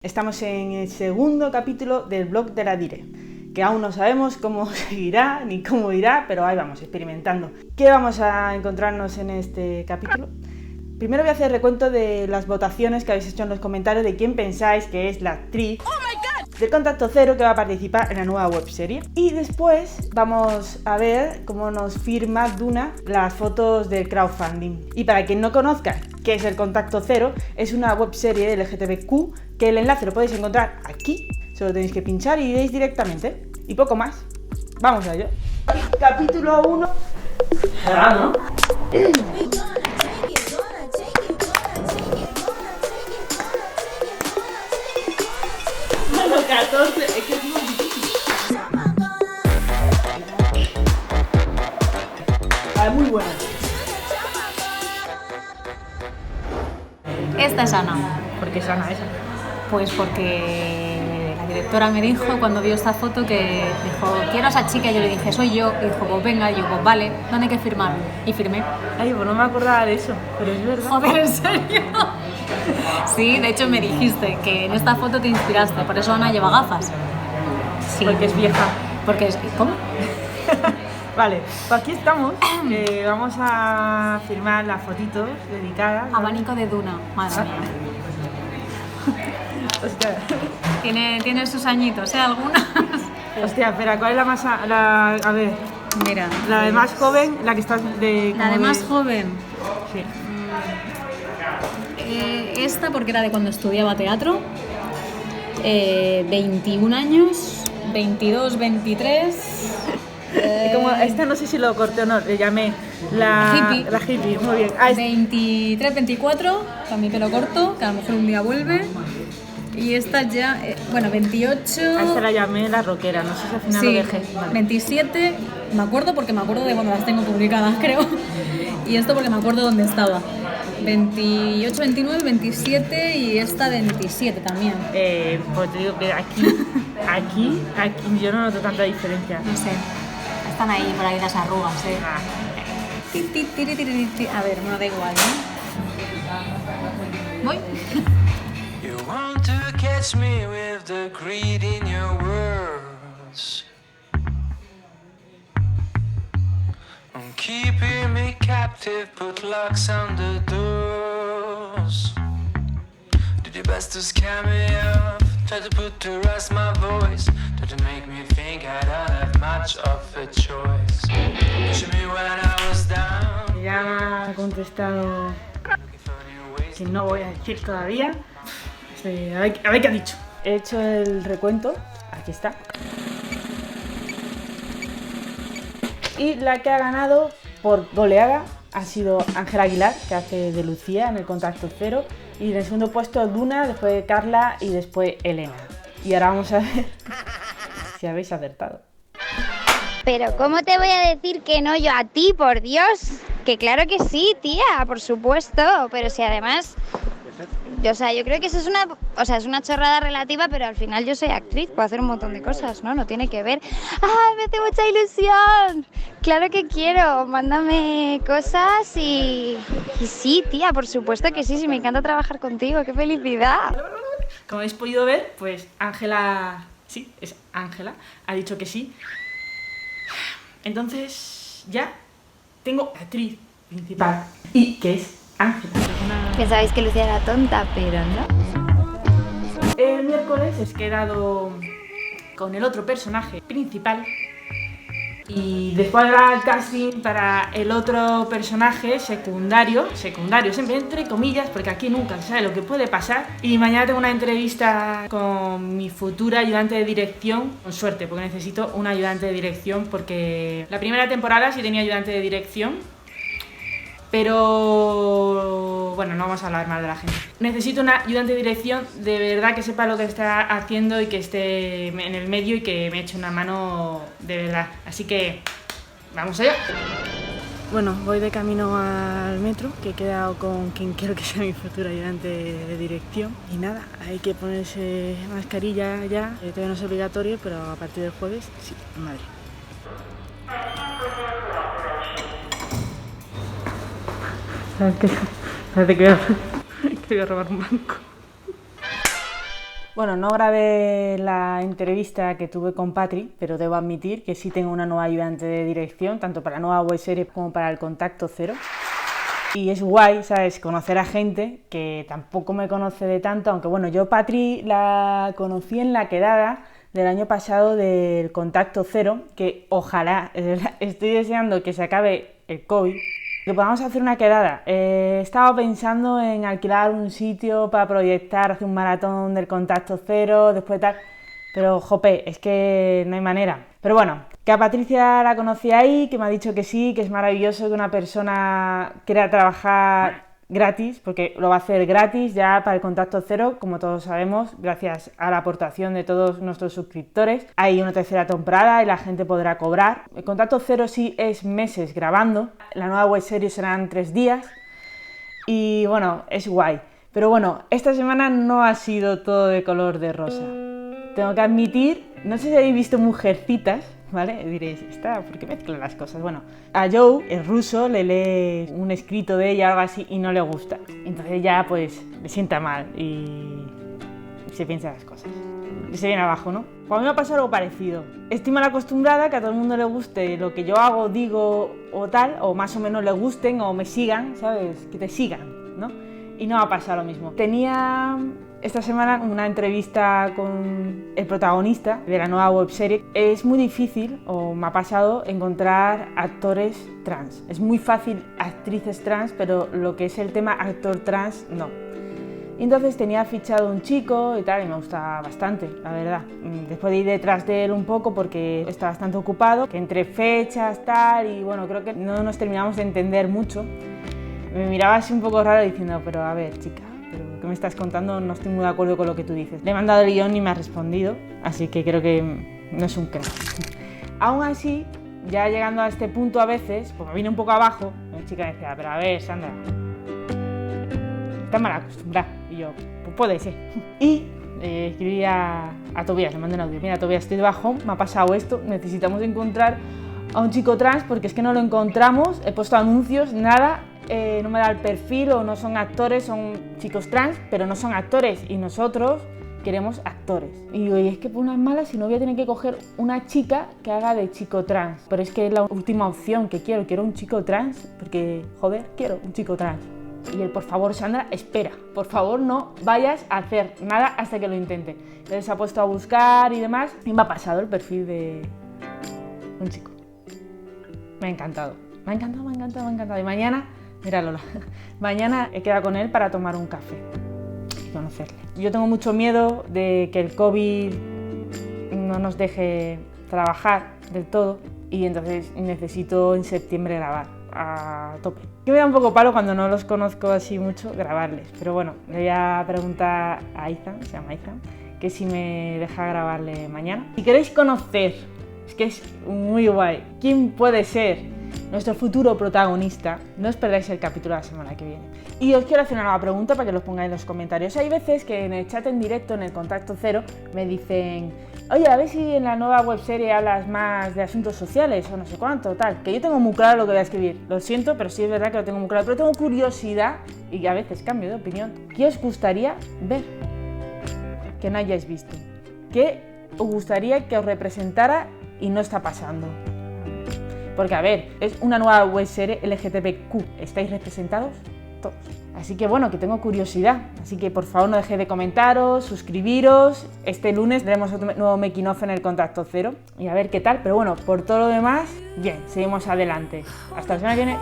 Estamos en el segundo capítulo del blog de la Dire, que aún no sabemos cómo seguirá ni cómo irá, pero ahí vamos, experimentando. ¿Qué vamos a encontrarnos en este capítulo? Primero voy a hacer recuento de las votaciones que habéis hecho en los comentarios de quién pensáis que es la actriz del Contacto Cero que va a participar en la nueva webserie. Y después vamos a ver cómo nos firma Duna las fotos del crowdfunding. Y para quien no conozca qué es el Contacto Cero, es una webserie LGTBQ que el enlace lo podéis encontrar aquí, solo tenéis que pinchar y iréis directamente. Y poco más. Vamos a ello. Capítulo 1. ¿No? Bueno, 14, es que es muy difícil. Vale, muy buena. Esta es Ana. ¿Por qué es Ana esa? Pues porque la directora me dijo cuando vio esta foto que dijo, quiero a esa chica, y yo le dije, soy yo, y dijo, pues venga, y yo, pues vale, ¿dónde hay que firmar? Y firmé. Ay, pues no me acordaba de eso, pero es verdad. Joder, ¿en serio? Sí, de hecho me dijiste que en esta foto te inspiraste, por eso Ana lleva gafas. Sí. Porque es vieja. Porque es... ¿Cómo? Vale, pues aquí estamos, vamos a firmar las fotitos dedicadas. Abanico de Duna, madre mía. Hostia. Tiene sus añitos, ¿eh? Algunas. Hostia, espera, ¿cuál es la más... a ver, Mira. la de más joven, la que estás de... La de más joven. Sí. Esta porque era de cuando estudiaba teatro. 21 años, 22, 23... Y como esta no sé si lo corté o no, le llamé la hippie, muy bien. Ah, 23, 24, con mi pelo corto, que a lo mejor un día vuelve. Y esta ya, 28... A esta la llamé la rockera, no sé si al final sí, lo dejé. Vale. 27, me acuerdo porque me acuerdo de cuando las tengo publicadas, creo. Y esto porque me acuerdo dónde estaba. 28, 29, 27 y esta 27 también. Pues te digo que aquí yo no noto tanta diferencia. No sé, están ahí por ahí las arrugas, A ver, bueno, da igual, ¿no? Voy. You want to catch me with the greed in your words. I'm keeping me captive, put locks on the doors. Did your best to scare me off, try to put to rest my voice, try to make me think I don't have much of a choice. Pushing me when I was down. Ya me ha contestado que no voy a decir todavía. A ver qué ha dicho. He hecho el recuento, aquí está. Y la que ha ganado por goleada ha sido Ángela Aguilar, que hace de Lucía en el Contacto Cero. Y en el segundo puesto Duna, después Carla y después Elena. Y ahora vamos a ver si habéis acertado. Pero ¿cómo te voy a decir que no yo a ti, por Dios? Que claro que sí, tía, por supuesto. Pero si además... yo creo que eso es una chorrada relativa, pero al final yo soy actriz, puedo hacer un montón de cosas, ¿no? No tiene que ver. ¡Ay, me hace mucha ilusión! Claro que quiero, mándame cosas y sí, tía, por supuesto que sí, me encanta trabajar contigo, ¡qué felicidad! Como habéis podido ver, pues Ángela, sí, es Ángela, ha dicho que sí. Entonces ya tengo actriz principal y que es Ángela. Pensabais que Lucía era tonta, pero no. El miércoles he quedado con el otro personaje principal y después habrá el casting para el otro personaje secundario, siempre entre comillas, porque aquí nunca se sabe lo que puede pasar. Y mañana tengo una entrevista con mi futura ayudante de dirección, con suerte, porque necesito una ayudante de dirección, porque la primera temporada sí tenía ayudante de dirección. Pero bueno, no vamos a hablar mal de la gente. Necesito una ayudante de dirección de verdad que sepa lo que está haciendo y que esté en el medio y que me eche una mano de verdad. Así que vamos allá. Bueno, voy de camino al metro, que he quedado con quien quiero que sea mi futura ayudante de dirección. Y nada, hay que ponerse mascarilla ya, todavía no es obligatorio, pero a partir del jueves sí, en Madrid. Espérate que voy a robar un banco. Bueno, no grabé la entrevista que tuve con Patri, pero debo admitir que sí tengo una nueva ayudante de dirección, tanto para la nueva webserie como para el Contacto Cero. Y es guay, ¿sabes?, conocer a gente que tampoco me conoce de tanto, aunque bueno, yo Patri la conocí en la quedada del año pasado del Contacto Cero, que ojalá, estoy deseando que se acabe el COVID, que podamos hacer una quedada. He estado pensando en alquilar un sitio para proyectar, hacer un maratón del Contacto Cero, después tal, pero jope, es que no hay manera. Pero bueno, que a Patricia la conocí ahí, que me ha dicho que sí, que es maravilloso que una persona quiera trabajar gratis, porque lo va a hacer gratis ya para el Contacto Cero, como todos sabemos, gracias a la aportación de todos nuestros suscriptores. Hay una tercera temporada y la gente podrá cobrar. El Contacto Cero sí es meses grabando, la nueva webserie serán 3 días y bueno, es guay. Pero bueno, esta semana no ha sido todo de color de rosa. Tengo que admitir, no sé si habéis visto Mujercitas, ¿vale? Diréis, ¿por qué mezclan las cosas? Bueno, a Joe, el ruso, le lee un escrito de ella o algo así y no le gusta. Entonces ya pues le sienta mal y se piensa las cosas. Y se viene abajo, ¿no? Pues a mí me ha pasado algo parecido. Estoy mal acostumbrada que a todo el mundo le guste lo que yo hago, digo o tal, o más o menos le gusten o me sigan, ¿sabes? Que te sigan, ¿no? Y no me ha pasado lo mismo. Tenía esta semana una entrevista con el protagonista de la nueva webserie. Es muy difícil, o me ha pasado, encontrar actores trans. Es muy fácil actrices trans, pero lo que es el tema actor trans, no. Y entonces tenía fichado un chico y tal, y me gusta bastante, la verdad. Después de ir detrás de él un poco porque está bastante ocupado, que entre fechas, tal, y bueno, creo que no nos terminamos de entender mucho. Me miraba así un poco raro diciendo, pero a ver, chica, ¿qué me estás contando? No estoy muy de acuerdo con lo que tú dices. Le he mandado el guión y me ha respondido, así que creo que no es un crack. Aún así, ya llegando a este punto a veces, pues me vine un poco abajo, la chica decía, pero a ver, Sandra, estás mal acostumbrada. Y yo, pues puede ser. Y escribí a Tobías, le mandé un audio. Mira, Tobías, estoy de bajón, me ha pasado esto, necesitamos encontrar a un chico trans porque es que no lo encontramos, he puesto anuncios, nada, no me da el perfil o no son actores, son chicos trans, pero no son actores y nosotros queremos actores. Y digo, y es que por unas malas, si no voy a tener que coger una chica que haga de chico trans, pero es que es la última opción que quiero un chico trans, porque joder, quiero un chico trans. Y él, por favor, Sandra, espera, por favor no vayas a hacer nada hasta que lo intente. Entonces se ha puesto a buscar y demás y me ha pasado el perfil de un chico. Me ha encantado. Y mañana, mira Lola, mañana he quedado con él para tomar un café y conocerle. Yo tengo mucho miedo de que el COVID no nos deje trabajar del todo y entonces necesito en septiembre grabar a tope. Que me da un poco palo cuando no los conozco así mucho grabarles, pero bueno, le voy a preguntar a Izan, se llama Izan, que si me deja grabarle mañana. Si queréis conocer, es que es muy guay, quién puede ser nuestro futuro protagonista, no os perdáis el capítulo de la semana que viene. Y os quiero hacer una nueva pregunta para que los pongáis en los comentarios. Hay veces que en el chat en directo, en el Contacto Cero, me dicen, oye, a ver si en la nueva webserie hablas más de asuntos sociales o no sé cuánto, tal. Que yo tengo muy claro lo que voy a escribir. Lo siento, pero sí es verdad que lo tengo muy claro. Pero tengo curiosidad y a veces cambio de opinión. ¿Qué os gustaría ver que no hayáis visto? ¿Qué os gustaría que os representara y no está pasando? Porque, a ver, es una nueva webserie LGTBQ. ¿Estáis representados? Todos. Así que bueno, que tengo curiosidad. Así que por favor no dejéis de comentaros, suscribiros. Este lunes tendremos otro nuevo making of en el Contacto Cero. Y a ver qué tal. Pero bueno, por todo lo demás, bien, seguimos adelante. Hasta la semana que viene.